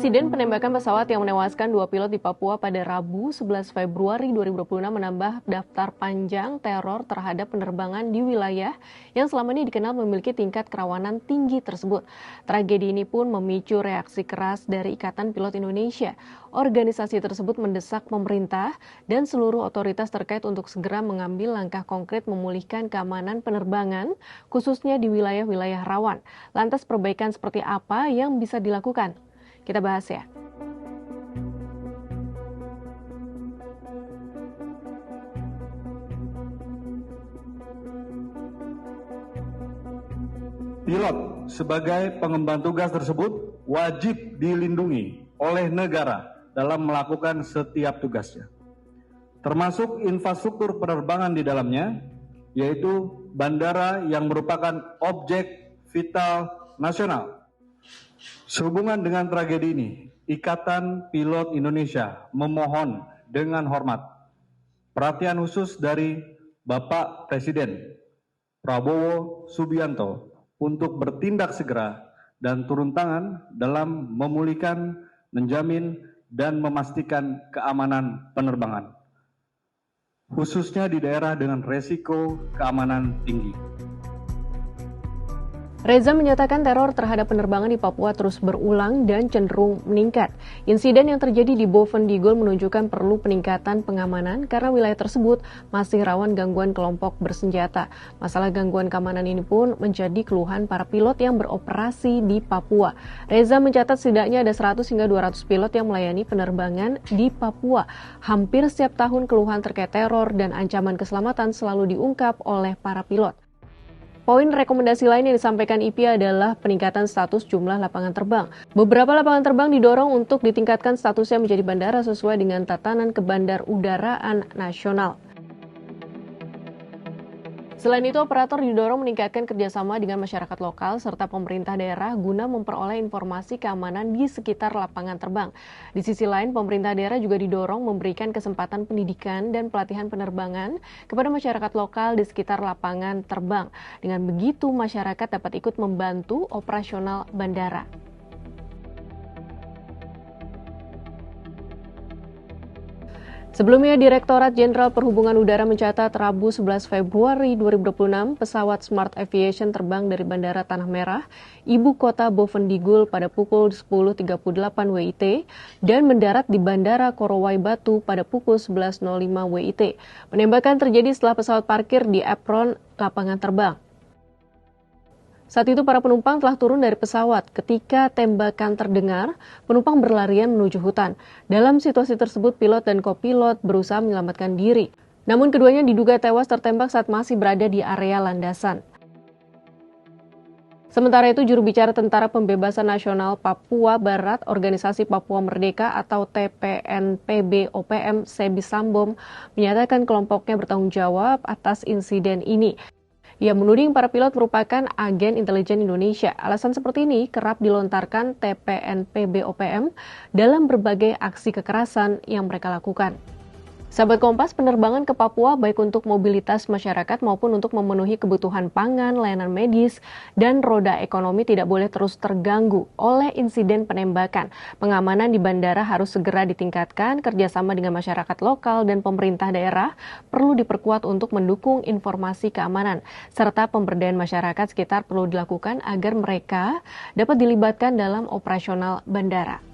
Insiden penembakan pesawat yang menewaskan 2 pilot di Papua pada Rabu 11 Februari 2026 menambah daftar panjang teror terhadap penerbangan di wilayah yang selama ini dikenal memiliki tingkat kerawanan tinggi tersebut. Tragedi ini pun memicu reaksi keras dari Ikatan Pilot Indonesia. Organisasi tersebut mendesak pemerintah dan seluruh otoritas terkait untuk segera mengambil langkah konkret memulihkan keamanan penerbangan, khususnya di wilayah-wilayah rawan. Lantas perbaikan seperti apa yang bisa dilakukan? Kita bahas ya. Pilot sebagai pengemban tugas tersebut wajib dilindungi oleh negara dalam melakukan setiap tugasnya, termasuk infrastruktur penerbangan di dalamnya, yaitu bandara yang merupakan objek vital nasional. Sehubungan dengan tragedi ini, Ikatan Pilot Indonesia memohon dengan hormat perhatian khusus dari Bapak Presiden Prabowo Subianto untuk bertindak segera dan turun tangan dalam memulihkan, menjamin, dan memastikan keamanan penerbangan, khususnya di daerah dengan resiko keamanan tinggi. Reza menyatakan teror terhadap penerbangan di Papua terus berulang dan cenderung meningkat. Insiden yang terjadi di Bovendigul menunjukkan perlu peningkatan pengamanan karena wilayah tersebut masih rawan gangguan kelompok bersenjata. Masalah gangguan keamanan ini pun menjadi keluhan para pilot yang beroperasi di Papua. Reza mencatat setidaknya ada 100 hingga 200 pilot yang melayani penerbangan di Papua. Hampir setiap tahun keluhan terkait teror dan ancaman keselamatan selalu diungkap oleh para pilot. Poin rekomendasi lain yang disampaikan IPI adalah peningkatan status jumlah lapangan terbang. Beberapa lapangan terbang didorong untuk ditingkatkan statusnya menjadi bandara sesuai dengan tatanan kebandarudaraan nasional. Selain itu, operator didorong meningkatkan kerjasama dengan masyarakat lokal serta pemerintah daerah guna memperoleh informasi keamanan di sekitar lapangan terbang. Di sisi lain, pemerintah daerah juga didorong memberikan kesempatan pendidikan dan pelatihan penerbangan kepada masyarakat lokal di sekitar lapangan terbang. Dengan begitu, masyarakat dapat ikut membantu operasional bandara. Sebelumnya, Direktorat Jenderal Perhubungan Udara mencatat Rabu 11 Februari 2026 pesawat Smart Aviation terbang dari Bandara Tanah Merah, ibu kota Bovendigul pada pukul 10.38 WIT dan mendarat di Bandara Korowai Batu pada pukul 11.05 WIT. Penembakan terjadi setelah pesawat parkir di apron lapangan terbang. Saat itu para penumpang telah turun dari pesawat. Ketika tembakan terdengar, penumpang berlarian menuju hutan. Dalam situasi tersebut, pilot dan kopilot berusaha menyelamatkan diri. Namun keduanya diduga tewas tertembak saat masih berada di area landasan. Sementara itu, juru bicara Tentara Pembebasan Nasional Papua Barat, Organisasi Papua Merdeka atau TPNPB-OPM, Sebi Sambom, menyatakan kelompoknya bertanggung jawab atas insiden ini. Ia menuding para pilot merupakan agen intelijen Indonesia. Alasan seperti ini kerap dilontarkan TPNPB-OPM dalam berbagai aksi kekerasan yang mereka lakukan. Sahabat Kompas, penerbangan ke Papua baik untuk mobilitas masyarakat maupun untuk memenuhi kebutuhan pangan, layanan medis, dan roda ekonomi tidak boleh terus terganggu oleh insiden penembakan. Pengamanan di bandara harus segera ditingkatkan, kerjasama dengan masyarakat lokal dan pemerintah daerah perlu diperkuat untuk mendukung informasi keamanan, serta pemberdayaan masyarakat sekitar perlu dilakukan agar mereka dapat dilibatkan dalam operasional bandara.